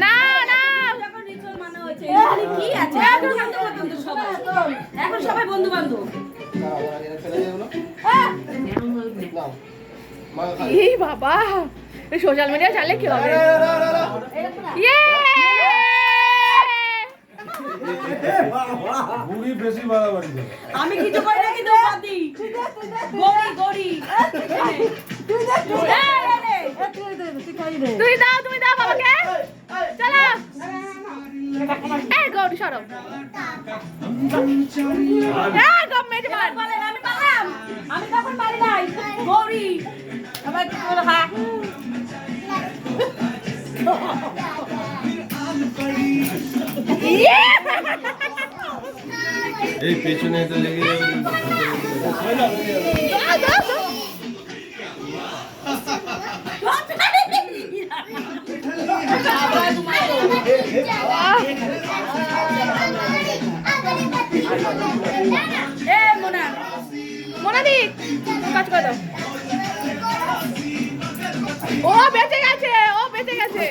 না না কি আছে এখন সবাই বন্ধু বান্ধব। এই বাবা সোশ্যাল মিডিয়া চালে কি হবে? ইয়ে আমি কিছু করি না কিন্তু বাদি গড়ি গড়ি তুমি দাও বাবাকে। চলো এই গৌরী সরো। এই গভর্নমেন্ট মান বলেন আমি পারলাম, আমি তখন পারি নাই গড়ি আবার কি বলো হ্যাঁ এই পেছনে তো লেগে যাবে। মোনাদি কাজ করে দাও। ও বেঁচে গেছে, ও বেঁচে গেছে।